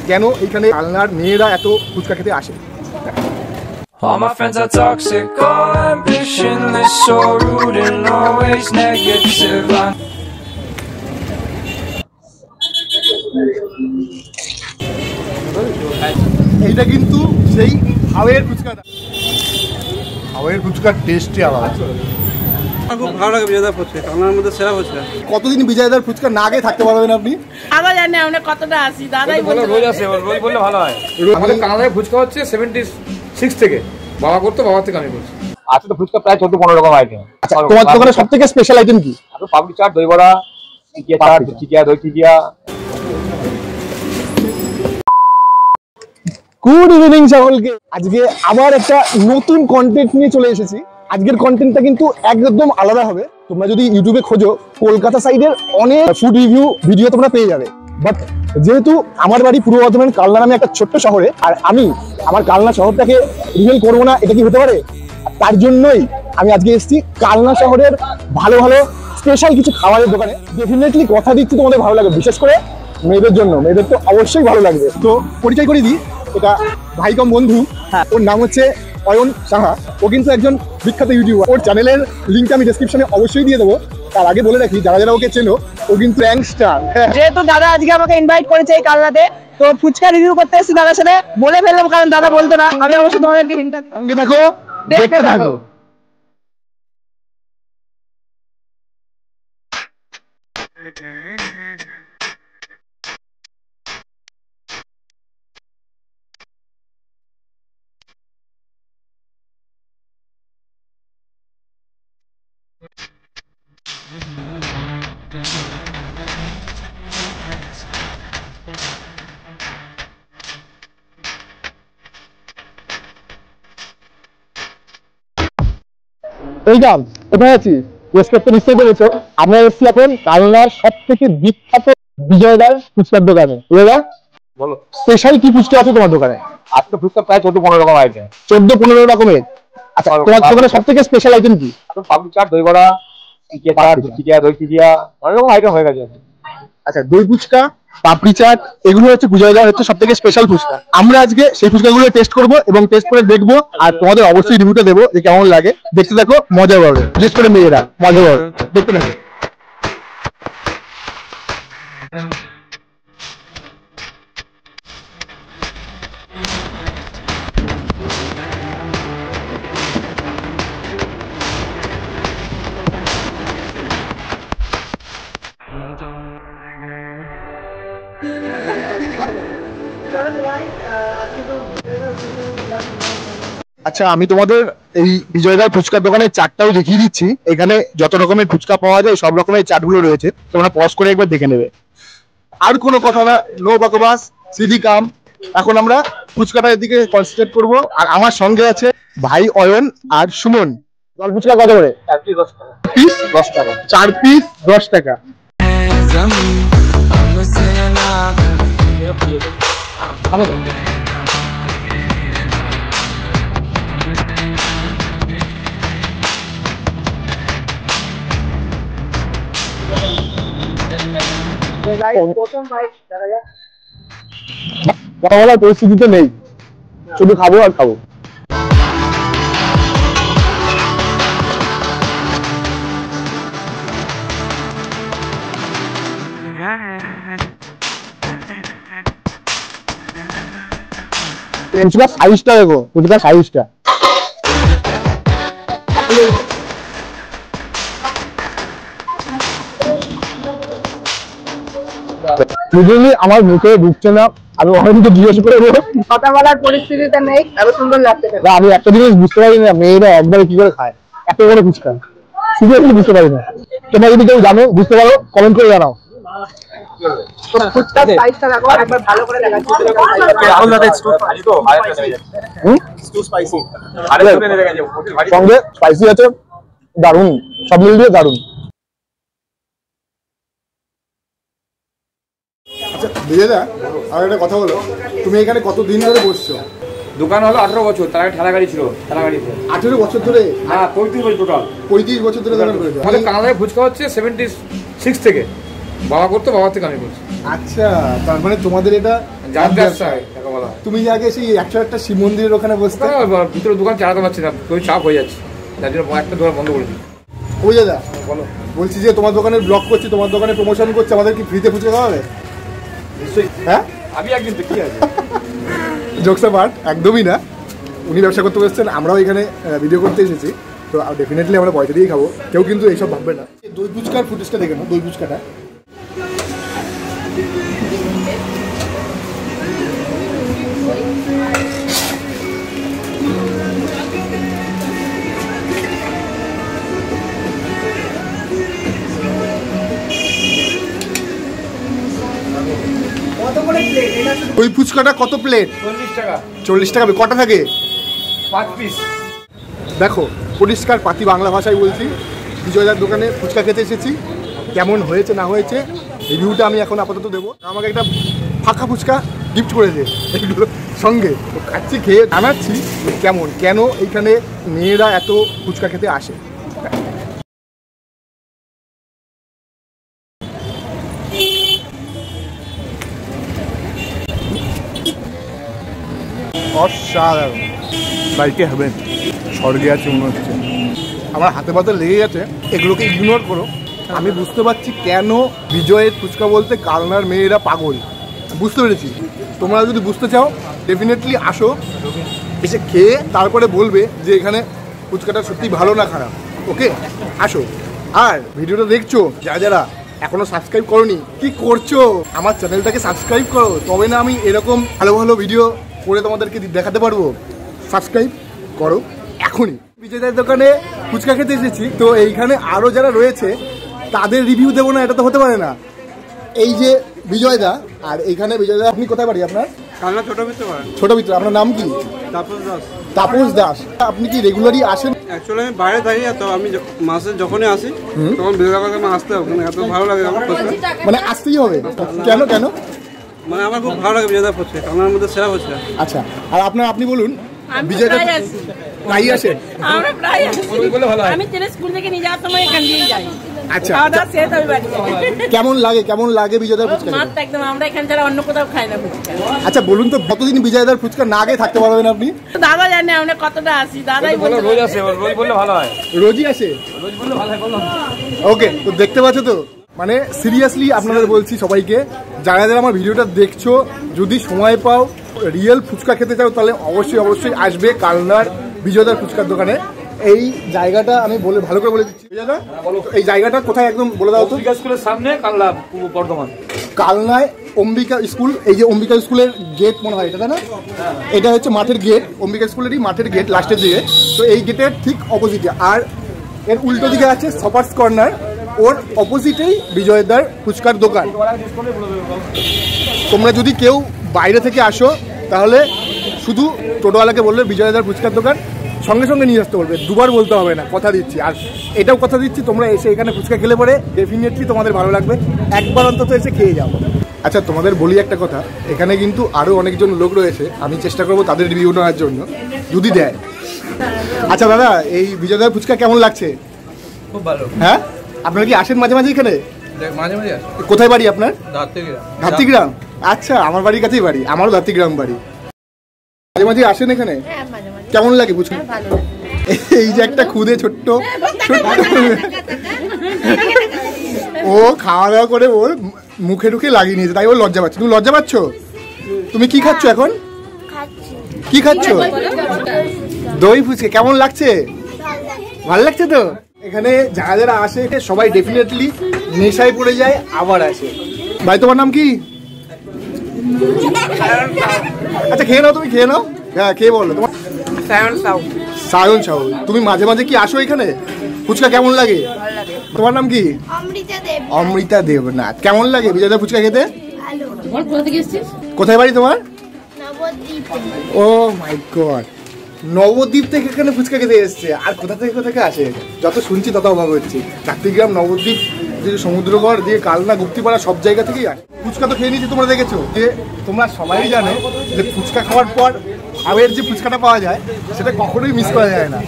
কেন এখানে কালনার মেয়েরা এত ফুচকা খেতে আসে? All my friends are toxic, all ambitionless, so rude and always negative. এইটা কিন্তু সেই হাওয়ের ফুচকা। হাওয়ের ফুচকার টেস্টই আলাদা। খুব ভালো লাগে বিজয়দার ফুচকা, কালনার মধ্যে সেরা ফুচকা। কতদিন বিজয়দার ফুচকা না খেয়ে থাকতে পারবেন আপনি? আমরা জানি আমরা কতটা আসি, দাদাই বলে রোজ আসে, রোজ বললে ভালো হয়। আমাদের কানাডায় ফুচকা হচ্ছে 76 থেকে, বাবা করতো, বাবা থেকে আমি করছি। আজকে তো ফুচকা প্রায় 14-15 রকম আইটেম। আচ্ছা, তোমার দোকানে সবথেকে স্পেশাল আইটেম কি? পাপড়ি চাট, দই বড়া, টিকিয়া চাট, টিকিয়া, দই টিকিয়া। গুড ইভিনিং সকলকে। আজকে আবার একটা নতুন কন্টেন্ট নিয়ে চলে এসেছি। আজকের কন্টেন্টটা কিন্তু একদম আলাদা হবে। তোমরা যদি ইউটিউবে খোঁজো, কলকাতা সাইডের অনেক ফুড রিভিউ ভিডিও তোমরা পেয়ে যাবে। বাট যেহেতু আমার বাড়ি পূর্ব বর্ধমান কালনা নামে একটা ছোট্ট শহরে, আর আমি আমার কালনা শহরটাকে রিভিল করবো না, এটা কি হতে পারে? তার জন্যই আমি আজকে এসেছি কালনা শহরের ভালো ভালো স্পেশাল কিছু খাবারের দোকানে। ডেফিনেটলি কথা দিচ্ছি তোমাদের ভালো লাগবে, বিশেষ করে মেয়েদের জন্য। মেয়েদের তো অবশ্যই ভালো লাগবে। তো পরিচয় করে দিই, এটা ভাই কম বন্ধু। ওর নাম হচ্ছে অয়ন সাহা। ও কিন্তু একজন বিখ্যাত ইউটিউবার। ওর চ্যানেলের লিঙ্কটা আমি ডেসক্রিপশনে অবশ্যই দিয়ে দেবো। তার আগে বলে রাখি, যারা যারা ওকে চেনো, ও কিন্তু র্যাঙ্কস্টার। যেহেতু দাদা আজকে আমাকে ইনভাইট করেছে এই কালনাতে, তো ফুচকা রিভিউ করতে এসেছি দাদার সাথে। বলে ফেললাম কারণ দাদা বলতো না, আমি অবশ্যই তোমাদেরকে সঙ্গে থাকো, দেখতে থাকো। ওয়েলকাম। কোথায় আছি? গেস করতে নিশ্চয়ই পেরেছো, আমরা এসেছি এখন কালনার সব থেকে বিখ্যাত বিজয়দার ফুচকার দোকানে। দাদা বলো, স্পেশাল কি ফুচকা আছে তোমার দোকানে? আজকে ফুচকা প্রায় 14-15 রকম আইটেম। 14-15 রকমের। আচ্ছা, তোমার দোকানে সব থেকে স্পেশাল আইটেম কি? পাপড়ি চাট, দই বড়া, টিকিয়া চাট, টিকিয়া, দই টিকিয়া, অনেক রকম আইটেম হয়ে গেছে। আচ্ছা, দই ফুচকা, পাপড়ি চাট, এগুলো হচ্ছে বিজয়দার হচ্ছে সব থেকে স্পেশাল ফুচকা। আমরা আজকে সেই ফুচকাগুলো টেস্ট করবো এবং টেস্ট করে দেখবো, আর তোমাদের অবশ্যই রিভিউটা দেবো যে কেমন লাগে। দেখতে থাকো, মজা পাবে। বিশেষ করে মেয়েরা মজা পাবে, দেখতে থাকো। আচ্ছা, আমি তোমাদের এই বিজয়দার ফুচকার দোকানের চাটটাও দেখিয়ে দিচ্ছি। এখানে যত রকমের ফুচকা পাওয়া যায় সব রকমের চাটগুলো রয়েছে, তোমরা পজ করে একবার দেখে নেবে। আর কোনো কথা না, নো বকবাস, সিধি কাম। এখন আমরা ফুচকাটার দিকে কনসেন্ট্রেট করবো। আর আমার সঙ্গে আছে ভাই অয়ন আর সুমন। জল ফুচকা কত করে? 4 পিস 10 টাকা। পিস 10 টাকা। 4 পিস 10 টাকা। কথা বলার পরিস্থিতিতে নেই, শুধু খাবো আর খাবো। সাইজটা দেখো, ফুচকার সাইজটা। আমার মুখে ঢুকছে না, আমি অনেককে জিজ্ঞেস করে কথা বলার পরিস্থিতিতে নেই, এত সুন্দর লাগছে। আমি একটা জিনিস বুঝতে পারি না, মেয়েরা একবারে কি করে খায় এত বড় ফুচকা। সিরিয়াসলি বুঝতে পারি না। তোমরা যদি কেউ জানো, বুঝতে পারো, কমেন্ট করে জানাও। ফুচকার সাইজটা দেখো, একবার ভালো করে দেখাচ্ছি। সঙ্গে স্পাইসি আছে, দারুণ, সব মিল দিয়ে দারুণ। আচ্ছা বিজয়দা, আর একটা কথা বলো, তুমি এখানে কতদিন ধরে বসছো? দোকান হলো 18 বছর, তার আগে ঠেলা গাড়ি ছিল, ঠেলা গাড়িতে। 18 বছর ধরে? হ্যাঁ, 35 বছর টোটাল। 35 বছর ধরে দোকান করেছো? আমাদের কানাডায় ফুচকা হচ্ছে 76 থেকে, বাবা করতো, বাবার থেকে আমি করছি। আচ্ছা, তার মানে তোমাদের এটা যার ব্যবসায় টাকা বলা হয়। তুমি আগে সেই 101টা শিব মন্দিরের ওখানে বসতে, ভিতরে দোকান চালাতে পারছি না, খুবই চাপ হয়ে যাচ্ছে, যার জন্য একটা দোকান বন্ধ করে দিই। ওই দাদা বলো। বলছি যে তোমার দোকানের ব্লগ করছি, তোমার দোকানে প্রমোশন করছে, আমাদের কি ফ্রিতে ফুচকা খাওয়াবে? নিশ্চয়ই। হ্যাঁ, আমি একদিন তো কি আছে, জোকসা পার্ট একদমই না। উনি ব্যবসা করতে বসছেন, আমরাও এখানে ভিডিও করতে এসেছি, তো ডেফিনেটলি আমরা পয়সা দিয়েই খাবো, কেউ কিন্তু এইসব ভাববে না। দই ফুচকার ফুটেজটা দেখে নাও, দই ফুচকাটা। ওই ফুচকাটা কত প্লেট? 40 টাকা। 40 টাকা। কটা থাকে? 5 পিস। দেখো, পরিষ্কার পাতি বাংলা ভাষায় বলছি, বিজয়দার দোকানে ফুচকা খেতে এসেছি। কেমন হয়েছে না হয়েছে রিভিউটা আমি এখন আপাতত দেবো। আমাকে একটা ফাঁকা ফুচকা গিফট করেছে এগুলো সঙ্গে, তো খাচ্ছি, খেয়ে জানাচ্ছি কেমন, কেন এইখানে মেয়েরা এত ফুচকা খেতে আসে। অসাধারণ, বাড়িতে হবেন, স্বর্গে আছে মনে হচ্ছে। আমার হাতে পাতে লেগে গেছে, এগুলোকে ইগনোর করো। আমি বুঝতে পারছি কেন বিজয়ের ফুচকা বলতে কালনার মেয়েরা পাগল, বুঝতে পেরেছি। তোমরা যদি বুঝতে চাও ডেফিনেটলি আসো, এসে খেয়ে তারপরে বলবে যে এখানে ফুচকাটা সত্যি ভালো না খারাপ। ওকে, আসো। আর ভিডিওটা দেখছো যারা যারা এখনো সাবস্ক্রাইব করোনি, কি করছো? আমার চ্যানেলটাকে সাবস্ক্রাইব করো, তবে না আমি এরকম ভালো ভালো ভিডিও করে তোমাদেরকে দেখাতে পারবো। সাবস্ক্রাইব করো এখনই। বিজয়দার দোকানে ফুচকা খেতে এসেছি, তো এইখানে আরও যারা রয়েছে তাদের রিভিউ দেবো না, এটা তো হতে পারে না। এই যে বিজয়দা, আর এইখানে বিজয়দা, আপনি কোথায় বাড়ি আপনার? কালনা ছোট ভিতরে পারেন। ছোট ভিতরে। আপনার নাম কি? তারপর দাস। তাপস দাস। আপনি কি রেগুলারই আসেন? অ্যাকচুয়ালি আমি বাইরে থাকি, তো আমি মাসে যখনই আসি তখন বিজয়দার আমার আসতে হবে, এত ভালো লাগে আমার ফুচকা। মানে আসতেই হবে? কেন কেন? মানে আমার খুব ভালো লাগে বিজয়দার ফুচকা, কালনার মধ্যে সেরা ফুচকা। আচ্ছা, আর আপনি বলুন। বিজয়দা প্রায় আসেন? আমরা প্রায় আসি। আমি ছেলে স্কুল থেকে নিয়ে যাওয়ার সময় এখান দিয়েই যাই। আচ্ছা, খাওয়া দাওয়া শেষ হবে বাড়িতে। কেমন লাগে বিজয়দার ফুচকা? মাত্র একদম, আমরা এখান ছাড়া অন্য কোথাও খাই না ফুচকা। আচ্ছা বলুন তো, কতদিন বিজয়দার ফুচকা না খেয়ে থাকতে পারবেন আপনি? দাদা জানে আমরা কতটা আসি, দাদাই বলে। রোজ আসে, রোজ বললে ভালো হয়। রোজই আসে? রোজ বললে ভালো হয়, বললাম। ওকে, তো দেখতে পাচ্ছ তো, মানে সিরিয়াসলি আপনাদের বলছি সবাইকে, যারা যারা আমার ভিডিওটা দেখছো, যদি সময় পাও, রিয়েল ফুচকা খেতে চাও, তাহলে অবশ্যই আসবে কালনার বিজয়দার ফুচকার দোকানে। এই জায়গাটা আমি ভালো করে বলে দিচ্ছি। বিজয়দা, এই জায়গাটা কোথায় একদম বলে দাও তো। স্কুলের সামনে, কালনা বর্ধমান। কালনায় অম্বিকা স্কুল, এই যে অম্বিকা স্কুলের গেট মনে হয় এটা, তাই না? এটা হচ্ছে মাঠের গেট, অম্বিকা স্কুলেরই মাঠের গেট লাস্টের দিকে। তো এই গেটের ঠিক অপোজিটে, আর এর উল্টো দিকে আছে শপার্স কর্নার, ওর অপোজিটেই বিজয়দার ফুচকার দোকান। তোমরা যদি কেউ বাইরে থেকে আসো, তাহলে শুধু টোটোওয়ালাকে বলবে বিজয়দার ফুচকার দোকান, সঙ্গে সঙ্গে নিয়ে আসতে বলবে, দুবার বলতে হবে না, কথা দিচ্ছি। আর এটাও কথা দিচ্ছি, তোমরা এসে এখানে ফুচকা খেলে পরে ডেফিনেটলি তোমাদের ভালো লাগবে, একবার অন্তত এসে খেয়ে যাও। আচ্ছা, তোমাদের বলি একটা কথা, এখানে কিন্তু আরও অনেকজন লোক রয়েছে, আমি চেষ্টা করবো তাদের রিভিউ নেওয়ার জন্য, যদি দেয়। আচ্ছা দাদা, এই বিজয়দার ফুচকা কেমন লাগছে? খুব ভালো। হ্যাঁ, আপনারা কি আসেন মাঝে মাঝে এখানে? মাঝে মাঝে আসে। কোথায় বাড়ি আপনার? ধাত্রীগ্রাম। আচ্ছা, আমার বাড়ির কাছেই বাড়ি, আমারও ধাত্রীগ্রাম বাড়ি। মাঝে মাঝে আসেন এখানে? কেমন লাগে ফুচকা? এই যে একটা খুদে ছোট্ট ও খাওয়া দাওয়া করে ওর মুখে ঢুকে লাগিয়ে নিয়েছে, তাই ও লজ্জা পাচ্ছে। তুমি লজ্জা পাচ্ছ? তুমি কি খাচ্ছ এখন? কি খাচ্ছ? দই ফুচকা। কেমন লাগছে? ভালো লাগছে তো? এখানে যারা যারা আসে সবাই ডেফিনেটলি নেশায় পড়ে যায়, আবার আসে। ভাই, তোমার নাম কি? আচ্ছা, খেয়ে নাও, তুমি খেয়ে নাও। হ্যাঁ, খেয়ে বলো। তোমার? সায়ন সাউ। তুমি মাঝে মাঝে কি আসো এখানে? ফুচকা কেমন লাগে? তোমার নাম কি? অমৃতা দেবনাথ। কেমন লাগে বিজয়দা ফুচকা খেতে? কোথায় বাড়ি তোমার? ও মাই গড, নবদ্বীপ থেকে এখানে ফুচকা খেতে এসছে। আর কোথা থেকে কোথা থেকে আসে? যত শুনছি তত অভাব হচ্ছে। ধাত্রীগ্রাম, নবদ্বীপ, সমুদ্রগড় দিয়ে কালনা, গুপ্তিপাড়া, সব জায়গা থেকেই আসে। ফুচকা তো খেয়ে নিয়েছি, তোমরা দেখেছো যে, তোমরা সবাই জানো যে ফুচকা খাওয়ার পর ফাওয়ের যে ফুচকাটা পাওয়া যায় সেটা কখনোই মিস করা যায় না।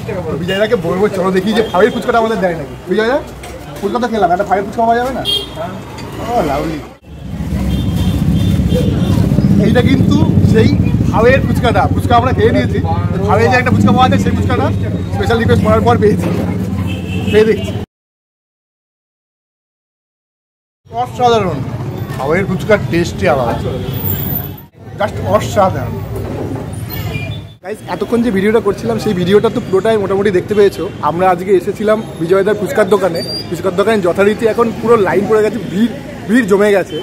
বিজয়দাকে বলবো, চলো দেখি যে ফাওয়ের ফুচকাটা আমাদের দেয় নাকি। বিজয়দা, কলকাতা খেলাম, একটা ফায়ার ফুচকা পাওয়া যাবে না? ও লাভলি। এইটা কিন্তু সেই হাওয়ের ফুচকাটা, ফুচকা আমরা খেয়ে নিয়েছি, হাওয়ে যে একটা ফুচকা পাওয়া যায় সেই ফুচকাটা স্পেশাল রিকোয়েস্ট করার পর পেয়েছি, পেয়ে দেখছি অসাধারণ। হাওয়ের ফুচকার টেস্টই আলাদা, জাস্ট অসাধারণ। গাইস, এতক্ষণ যে ভিডিওটা করছিলাম সেই ভিডিওটা তো পুরোটাই মোটামুটি দেখতে পেয়েছো। আমরা আজকে এসেছিলাম বিজয়দার ফুচকার দোকানে। ফুচকার দোকানে যথারীতি এখন পুরো লাইন পড়ে গেছে, ভিড় জমে গেছে।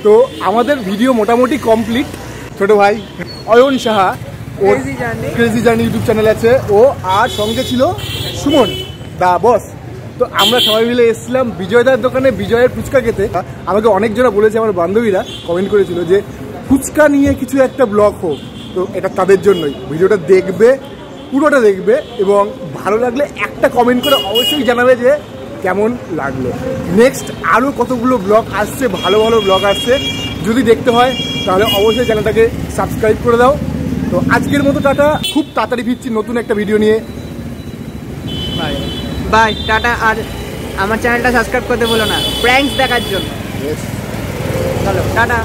তো আমাদের ভিডিও মোটামুটি কমপ্লিট। ছোট ভাই অয়ন সাহা, ওর ক্রেজি জার্নি ইউটিউব চ্যানেল আছে ও, আর সঙ্গে ছিল সুমন দা বস। তো আমরা সবাই মিলে এসেছিলাম বিজয়দার দোকানে বিজয়ের ফুচকা খেতে। আমাকে অনেকজনা বলেছে, আমার বান্ধবীরা কমেন্ট করেছিল যে ফুচকা নিয়ে কিছু একটা ব্লগ হোক। তো এটা তাদের জন্যই। ভিডিওটা দেখবে, পুরোটা দেখবে, এবং ভালো লাগলে একটা কমেন্ট করে অবশ্যই জানাবে যে কেমন লাগলো। নেক্সট আরও কতগুলো ব্লগ আসছে, ভালো ভালো ব্লগ আসছে। যদি দেখতে হয় তাহলে অবশ্যই চ্যানেলটাকে সাবস্ক্রাইব করে দাও। তো আজকের মতো টাটা, খুব তাড়াতাড়ি ফিরছি নতুন একটা ভিডিও নিয়ে। By, tata. আর আমার চ্যানেলটা সাবস্ক্রাইব করতে বলো না, প্র্যাঙ্কস দেখার জন্য। চলো টাটা।